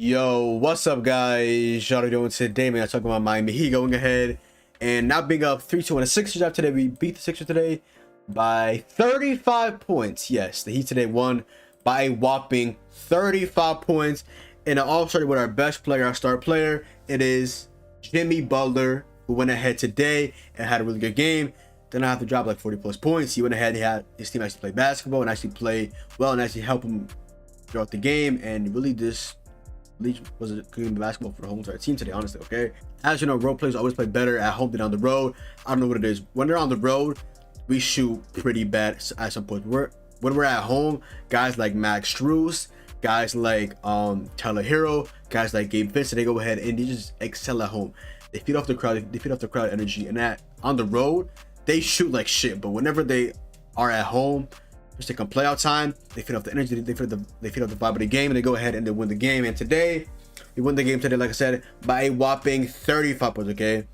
Yo, what's up, guys? How are you doing today, man? I'm talking about Miami Heat going ahead and now being up 3-2 on the Sixers job today. We beat the Sixers today by 35 points. Yes, the Heat today won by a whopping 35 points. And it all started with our best player, our star player. It is Jimmy Butler, who went ahead today and had a really good game. Did not have to drop like 40 plus points. He went ahead, he had his team actually play basketball and actually play well and actually help him throughout the game, and really just was a good game of basketball for the whole entire team today, honestly. Okay, as you know, road players always play better at home than on the road. I don't know what it is. When they're on the road, we shoot pretty bad at some point. When we're at home, guys like Max Strus, guys like Tyler Hero, guys like Gabe Vincent, they go ahead and they just excel at home. They feed off the crowd, they feed off the crowd energy, and that on the road they shoot like shit. But whenever they are at home, just take on playout time, they feed off the energy, they feed off the vibe of the game, and they go ahead and they win the game. And today, we won the game today, like I said, by a whopping 35 points. Okay,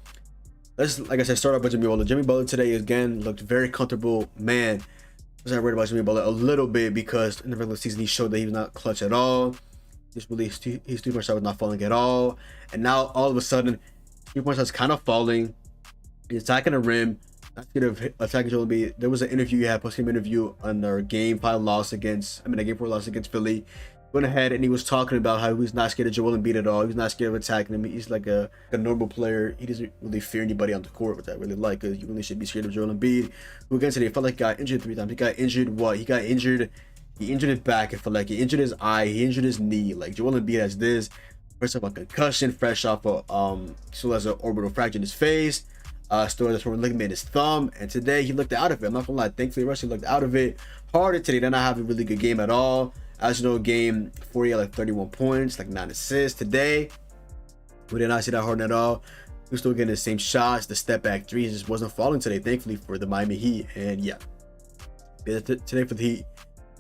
let's, like I said, start off with Jimmy Butler. Jimmy Butler today again looked very comfortable. Man, I was not worried about Jimmy Butler a little bit because in the regular season he showed that he was not clutch at all. His 3-point shot was not falling at all, and now all of a sudden, 3-point shot's kind of falling. He's attacking the rim. Attacking Joel Embiid. There was an interview you had, post-game interview on our game 5 loss against, game 4 loss against Philly. Went ahead and he was talking about how he's not scared of Joel Embiid at all. He's not scared of attacking him. He's like a normal player. He doesn't really fear anybody on the court, which I really like, because you really should be scared of Joel Embiid. Who again today felt like he got injured 3 times. He got injured what? He injured his back. It felt like he injured his eye. He injured his knee. Like Joel Embiid has this. First off, a concussion, fresh off of still has an orbital fracture in his face. Still has a torn ligament in his thumb, and today he looked out of it. I'm not gonna lie, thankfully Russell looked out of it. Harden today did not have a really good game at all. As you know, game 4 he had like 31 points, like 9 assists. Today we did not see that Harden at all. He was still getting the same shots. The step back threes just wasn't falling today, thankfully for the Miami Heat. And yeah, today for the Heat,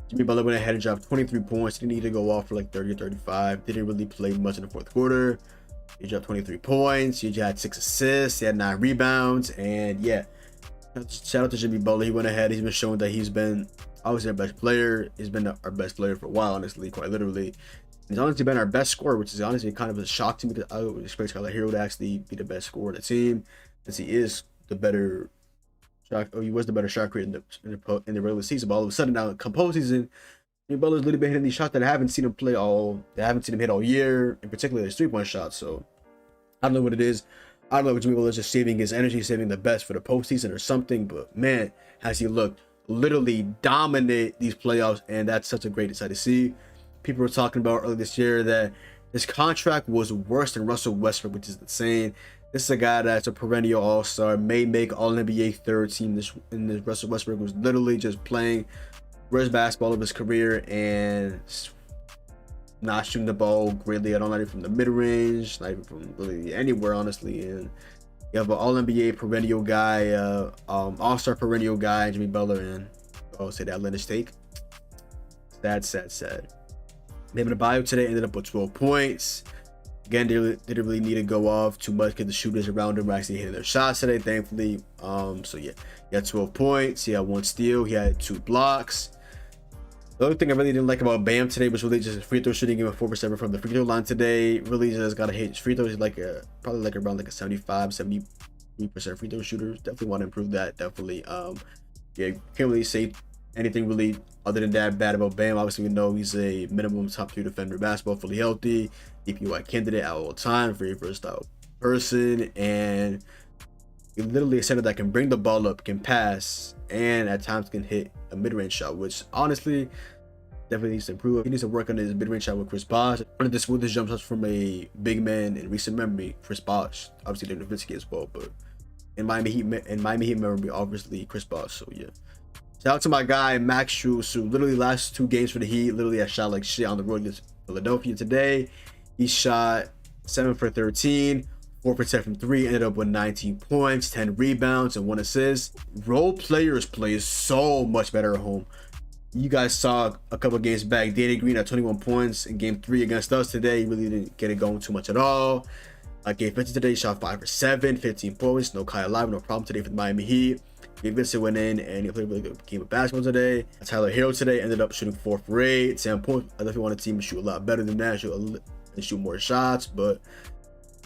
Jimmy Butler went ahead and dropped 23 points. Didn't need to go off for like 30 or 35. Didn't really play much in the fourth quarter. He dropped 23 points. He had 6 assists. He had 9 rebounds. And yeah, shout out to Jimmy Butler. He went ahead. He's been showing that he's been obviously our best player. He's been our best player for a while, honestly, quite literally. He's honestly been our best scorer, which is honestly kind of a shock to me, because I would expect Tyler Hero to actually be the best scorer of the team, since he is the better shot, or he was the better shot creator in the regular season. But all of a sudden now, come postseason, Jimmy Butler's literally been hitting these shots that I haven't seen him hit all year, in particular his 3-point shots. So I don't know what it is. I don't know if Jimmy Butler's just saving his energy, saving the best for the postseason or something. But man, has he looked literally dominate these playoffs, and that's such a great sight to see. People were talking about earlier this year that his contract was worse than Russell Westbrook, which is insane. This is a guy that's a perennial all-star, may make All-NBA third team. This Russell Westbrook was literally just playing worst basketball of his career and not shooting the ball greatly at all, not even from the mid-range, not even from really anywhere, honestly. And you have an All-NBA perennial guy, all-star perennial guy, Jimmy Butler, and I'll say that Atlantic take. Sad. David Adebayo today ended up with 12 points. Again, they didn't really need to go off too much because the shooters around him were actually hitting their shots today, thankfully. So yeah, he had 12 points. He had 1 steal. He had 2 blocks. The only thing I really didn't like about Bam today was really just his free throw shooting. He went 4-for-7 from the free throw line today. Really just got to hit his free throws. He's like probably like around like a 73% free throw shooter. Definitely want to improve that. Definitely. Yeah, can't really say anything really other than that bad about Bam. Obviously, we know he's a minimum top 3 defender in basketball, fully healthy, DPOY candidate at all time, very versatile person, and he literally a center that can bring the ball up, can pass, and at times can hit a mid-range shot, which honestly definitely needs to improve. He needs to work on his mid-range shot with Chris Bosh. One of the smoothest jump shots from a big man in recent memory, Chris Bosh. Obviously, Dirk Nowitzki as well, but in Miami Heat memory, obviously Chris Bosh. So yeah. Shout out to my guy Max Strus, who literally last 2 games for the Heat literally has shot like shit on the road against Philadelphia. Today he shot 7 for 13, 4 for 10 from 3, ended up with 19 points, 10 rebounds, and 1 assist. Role players play so much better at home. You guys saw a couple games back, Danny Green had 21 points in game 3 against us. Today he really didn't get it going too much at all. Gabe Vincent today shot 5 for 7, 15 points, no Kyle Lowry, no problem today for the Miami Heat. Gabe Vincent went in and he played a really good game of basketball today. Tyler Hero today ended up shooting 4 for 8, 7 points. I definitely want to see him shoot a lot better than that, shoot and shoot more shots, but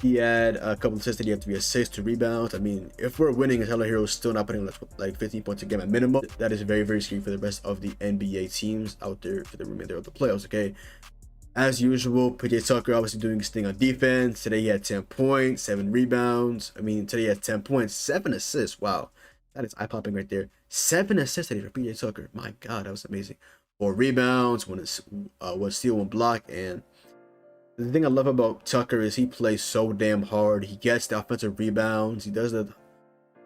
he had a couple of assists. He had 3 assists, 2 rebounds. I mean, if we're winning and Tyler Hero is still not putting like 15 points a game at minimum, that is very, very scary for the rest of the NBA teams out there for the remainder of the playoffs, okay? As usual, PJ Tucker obviously doing his thing on defense. Today he had 10 points, 7 rebounds. I mean, today he had 10 points, 7 assists. Wow, that is eye-popping right there. 7 assists today for PJ Tucker. My God, that was amazing. 4 rebounds, 1 steal, 1 block, and the thing I love about Tucker is he plays so damn hard. He gets the offensive rebounds. He does the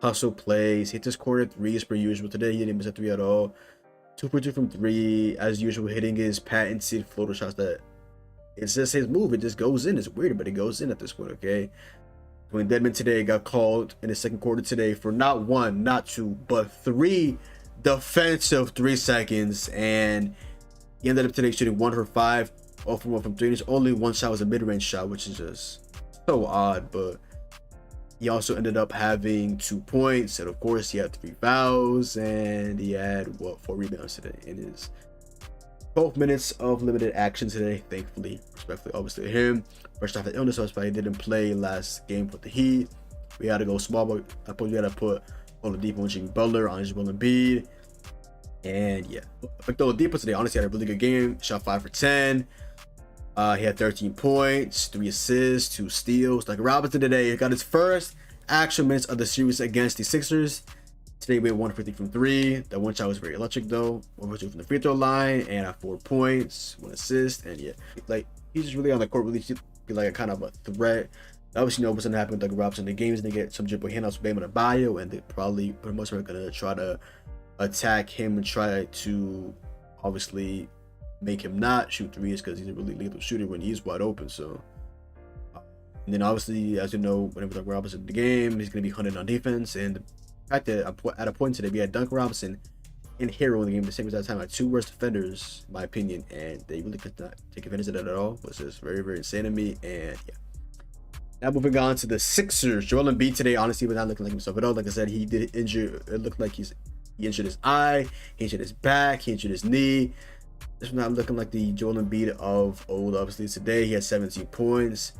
hustle plays. He hits his corner threes per usual. Today he didn't miss a 3 at all. 2 for 2 from 3, as usual, hitting his patented floater shots that it's just his move. It just goes in. It's weird, but it goes in at this point, okay? Dwayne Dedmon today got called in the second quarter today for not 1, not 2, but 3 defensive 3 seconds, and he ended up today shooting 1 for 5. 0 for 1 from 3. There's only 1 shot was a mid-range shot, which is just so odd. But he also ended up having 2 points, and of course he had 3 fouls, and he had 4 rebounds today in his 12 minutes of limited action today. Thankfully, respectfully, obviously him. First off, the illness, so he didn't play last game with the Heat. We had to go small, but I suppose we had to put Oladipo and Jimmy Butler on Joel Embiid. And yeah, Victor Oladipo today honestly had a really good game. Shot 5 for 10. He had 13 points, 3 assists, 2 steals. Like Robinson today got his first actual minutes of the series against the Sixers. Today we had 1 for 3 from 3. That 1 shot was very electric though. 1 for 2 from the free throw line, and had 4 points, 1 assist, and yeah, like he's just really on the court, really be like a kind of a threat. Obviously, you know what's gonna happen with Doug Robinson. The games, they get some dribble handouts from Bam Adebayo, and they probably for the most part gonna try to attack him and try to obviously make him not shoot threes because he's a really lethal shooter when he's wide open. So, and then obviously, as you know, whenever Duncan Robinson in the game, he's going to be hunted on defense. And the fact that at a point today, we had Duncan Robinson and Hero in the game at the same time, had 2 worst defenders, in my opinion, and they really could not take advantage of that at all. It was just very, very insane to me. And yeah. Now moving on to the Sixers. Joel Embiid today, honestly, was not looking like himself at all. Like I said, he did injure. It looked like he injured his eye, he injured his back, he injured his knee. This was not looking like the Joel Embiid of old. Obviously, today he had 17 points,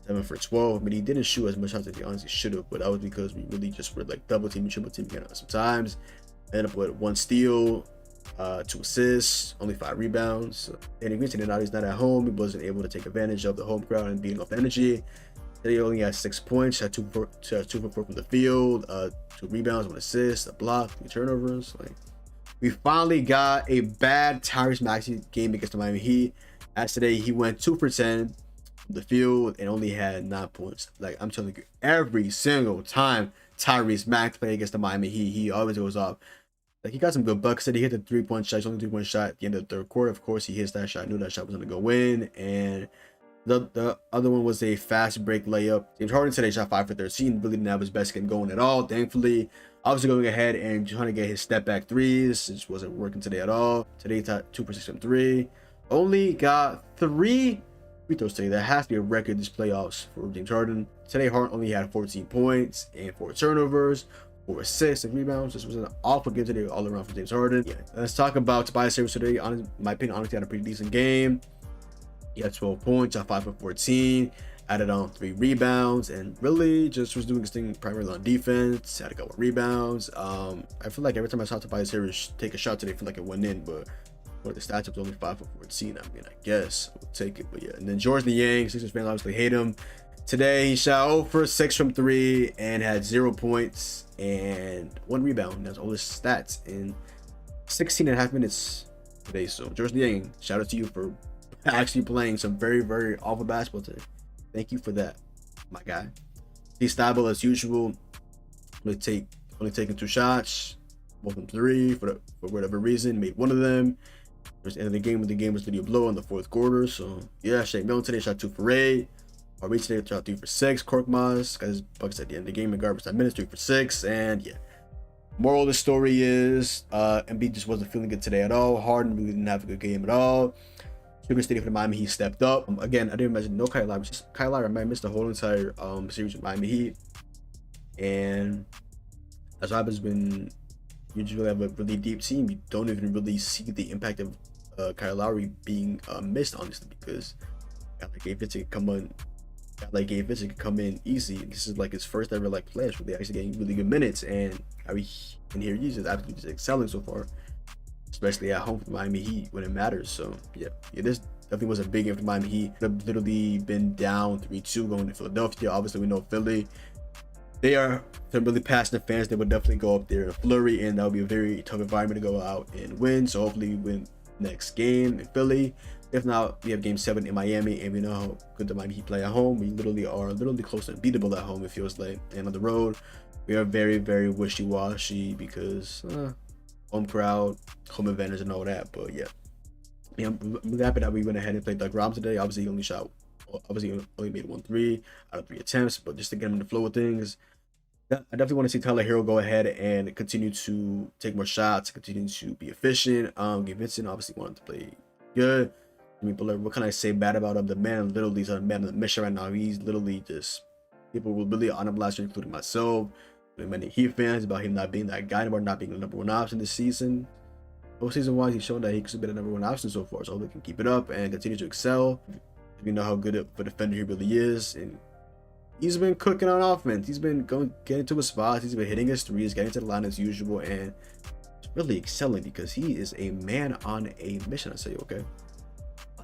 7 for 12. I mean, he didn't shoot as much as he honestly should have, but that was because we really just were like double teaming, triple teaming sometimes. Ended up with 1 steal, 2 assists, only 5 rebounds. And he mentioned that he's not at home. He wasn't able to take advantage of the home crowd and being off energy. Today he only had 6 points, had 2 for 4 from the field, 2 rebounds, 1 assist, a block, 3 turnovers. Like, we finally got a bad Tyrese Maxey game against the Miami Heat. As today, he went 2 for 10 from the field and only had 9 points. Like, I'm telling you, every single time Tyrese Maxey played against the Miami Heat, he always goes off. Like, he got some good bucks today. He hit the 3-point shot. He's only 3-point shot at the end of the third quarter. Of course, he hits that shot. I knew that shot was going to go in. And the other one was a fast break layup. James Harden today shot 5 for 13. Really didn't have his best game going at all. Thankfully, obviously going ahead and trying to get his step back threes. It just wasn't working today at all. Today he got 2 for 6 from 3. Only got 3 free throws today. That has to be a record this playoffs for James Harden. Today Harden only had 14 points and 4 turnovers, 4 assists and rebounds. This was an awful game today all around for James Harden. Yeah, let's talk about Tobias Harris today. In my opinion, honestly had a pretty decent game. He had 12 points, shot 5 for 14, added on 3 rebounds, and really just was doing his thing primarily on defense. Had a couple rebounds. I feel like every time I saw Tobias Harris take a shot today, I feel like it went in, but for the stats, it was only 5 for 14. I mean, I guess I would take it, but yeah. And then George Niang, Sixers fans obviously hate him. Today he shot 0 for 6 from 3 and had 0 points and 1 rebound. That's all his stats in 16 and a half minutes today. So George Niang, shout out to you for actually playing some very, very awful basketball today. Thank you for that, my guy. He's stable as usual. Only taking 2 shots, both from 3 for whatever reason. Made 1 of them. Towards the end of the game, when the game was video blow in the 4th quarter. So yeah, Shake Milton today shot 2 for 8. Ari today shot 3 for 6. Korkmaz got his buckets at the end of the game in garbage time minutes, 3 for 6. And yeah, moral of the story is Embiid just wasn't feeling good today at all. Harden really didn't have a good game at all. Sugar Stadium for the Miami Heat stepped up. Again, I didn't imagine no Kyle Lowry. Kyle Lowry might miss the whole entire series with Miami Heat. And as what happens when you just really have a really deep team, you don't even really see the impact of Kyle Lowry being missed, honestly, because like Gabe Vincent come on. Like Gabe Vincent could come in easy. This is like his first ever like pledge where they actually getting really good minutes, and here he's just absolutely just excelling so far, especially at home for Miami Heat when it matters. So yeah, this definitely was a big game for Miami Heat. They've literally been down 3-2 going to Philadelphia. Obviously, we know Philly. They're really passionate fans. They would definitely go up there in a flurry, and that would be a very tough environment to go out and win. So hopefully we win next game in Philly. If not, we have game 7 in Miami, and we know how good the Miami Heat play at home. We literally are close to unbeatable at home, it feels like. And on the road, we are very, very wishy-washy because home crowd, home advantage, and all that. But yeah, I'm happy that we went ahead and played Doug Robinson today. Obviously, he only made 1 3 out of 3 attempts, but just to get him in the flow of things, I definitely want to see Tyler Hero go ahead and continue to take more shots, continue to be efficient. Gabe Vincent obviously wanted to play good. I mean, but what can I say bad about him? The man literally is a man on the mission right now. He's literally just, people were really on him last year, including myself, many Heat fans, about him not being that guy anymore, not being the #1 option this season. Postseason wise, he's shown that he could be the #1 option so far. So hopefully he can keep it up and continue to excel. We know how good of a defender he really is, and he's been cooking on offense. He's been getting to his spots. He's been hitting his threes, getting to the line as usual, and really excelling because he is a man on a mission. I say, okay.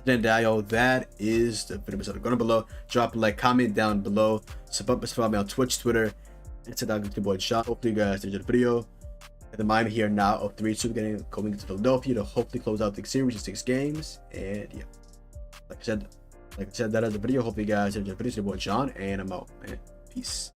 Then that is the video episode. Go down below, drop a like, comment down below, follow me on Twitch, Twitter, and sit down with your boy Sean. Hopefully you guys enjoyed the video. At the Miami here now of 3-2, going into Philadelphia to hopefully close out the series of 6 games. And yeah, like I said, that is the video. Hopefully you guys enjoyed the video. It's your boy John, and I'm out, man. Peace.